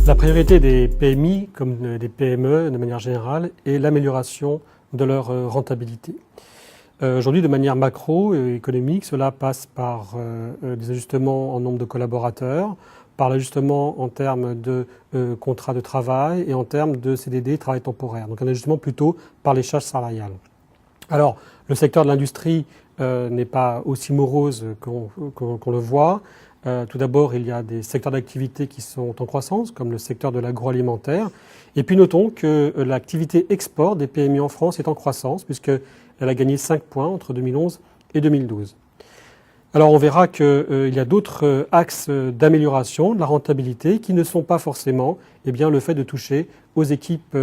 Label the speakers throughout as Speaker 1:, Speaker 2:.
Speaker 1: La priorité des PMI, comme des PME de manière générale, est l'amélioration de leur rentabilité. Aujourd'hui, de manière macroéconomique, cela passe par des ajustements en nombre de collaborateurs, par l'ajustement en termes de contrats de travail et en termes de CDD, travail temporaire. Donc un ajustement plutôt par les charges salariales. Alors, le secteur de l'industrie n'est pas aussi morose qu'on le voit. Tout d'abord, il y a des secteurs d'activité qui sont en croissance, comme le secteur de l'agroalimentaire. Et puis notons que l'activité export des PMI en France est en croissance, puisqu'elle a gagné 5 points entre 2011 et 2012. Alors on verra qu'il y a d'autres axes d'amélioration de la rentabilité qui ne sont pas forcément le fait de toucher aux équipes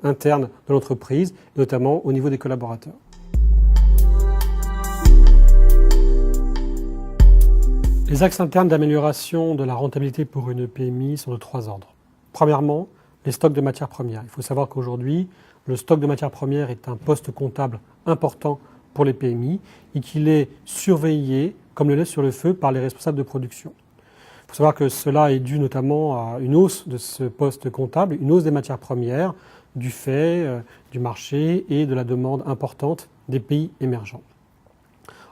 Speaker 1: internes de l'entreprise, notamment au niveau des collaborateurs. Les axes internes d'amélioration de la rentabilité pour une PMI sont de 3 ordres. Premièrement, les stocks de matières premières. Il faut savoir qu'aujourd'hui, le stock de matières premières est un poste comptable important pour les PMI et qu'il est surveillé comme le lait sur le feu par les responsables de production. Il faut savoir que cela est dû notamment à une hausse de ce poste comptable, une hausse des matières premières du fait du marché et de la demande importante des pays émergents.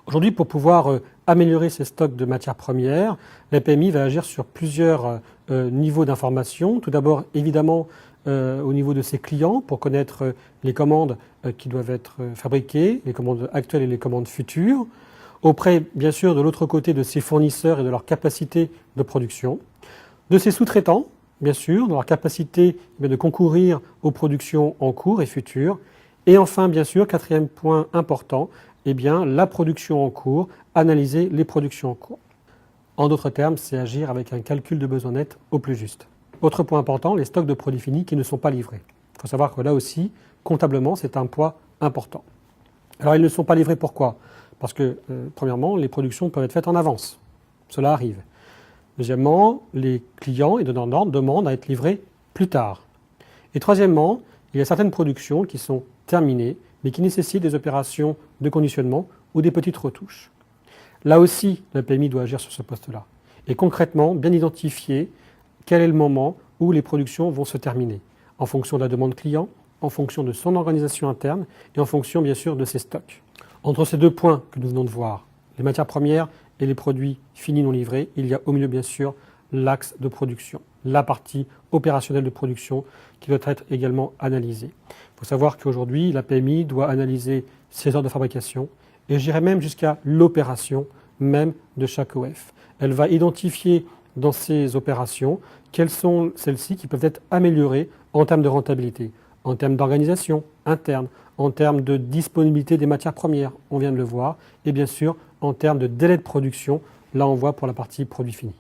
Speaker 1: Aujourd'hui, pour pouvoir améliorer ces stocks de matières premières, la PMI va agir sur plusieurs niveaux d'information. Tout d'abord, évidemment, au niveau de ses clients pour connaître les commandes qui doivent être fabriquées, les commandes actuelles et les commandes futures. Auprès, bien sûr, de l'autre côté de ses fournisseurs et de leur capacité de production. De ses sous-traitants, bien sûr, de leur capacité de concourir aux productions en cours et futures. Et enfin, bien sûr, quatrième point important, la production en cours, analyser les productions en cours. En d'autres termes, c'est agir avec un calcul de besoin net au plus juste. Autre point important, les stocks de produits finis qui ne sont pas livrés. Il faut savoir que là aussi, comptablement, c'est un poids important. Alors, ils ne sont pas livrés pourquoi ? Parce que, premièrement, les productions peuvent être faites en avance. Cela arrive. Deuxièmement, les clients et donneurs d'ordre demandent à être livrés plus tard. Et troisièmement, il y a certaines productions qui sont terminées, mais qui nécessitent des opérations de conditionnement ou des petites retouches. Là aussi, la PMI doit agir sur ce poste-là. Et concrètement, bien identifier quel est le moment où les productions vont se terminer, en fonction de la demande client, en fonction de son organisation interne et en fonction, bien sûr, de ses stocks. Entre ces deux points que nous venons de voir, les matières premières et les produits finis non livrés, il y a au milieu, bien sûr, l'axe de production, la partie opérationnelle de production qui doit être également analysée. Il faut savoir qu'aujourd'hui, la PMI doit analyser ses heures de fabrication et j'irai même jusqu'à l'opération même de chaque OF. Elle va identifier dans ces opérations quelles sont celles-ci qui peuvent être améliorées en termes de rentabilité, en termes d'organisation interne, en termes de disponibilité des matières premières, on vient de le voir, et bien sûr en termes de délai de production, là on voit pour la partie produits finis.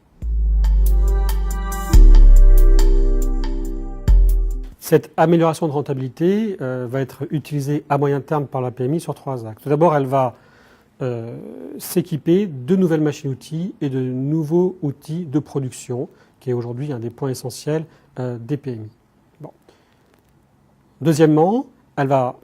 Speaker 1: Cette amélioration de rentabilité va être utilisée à moyen terme par la PMI sur 3 axes. Tout d'abord, elle va s'équiper de nouvelles machines-outils et de nouveaux outils de production, qui est aujourd'hui un des points essentiels des PMI. Bon. Deuxièmement, elle va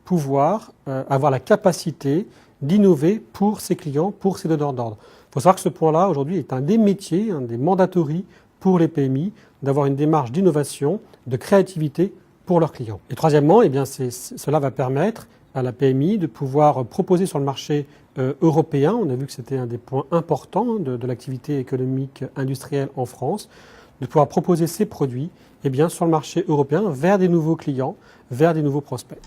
Speaker 1: pouvoir avoir la capacité d'innover pour ses clients, pour ses donneurs d'ordre. Il faut savoir que ce point-là, aujourd'hui, est un des métiers, un des mandatories pour les PMI, d'avoir une démarche d'innovation, de créativité pour leurs clients. Et troisièmement, cela va permettre à la PMI de pouvoir proposer sur le marché européen, on a vu que c'était un des points importants de l'activité économique industrielle en France, de pouvoir proposer ces produits sur le marché européen vers des nouveaux clients, vers des nouveaux prospects.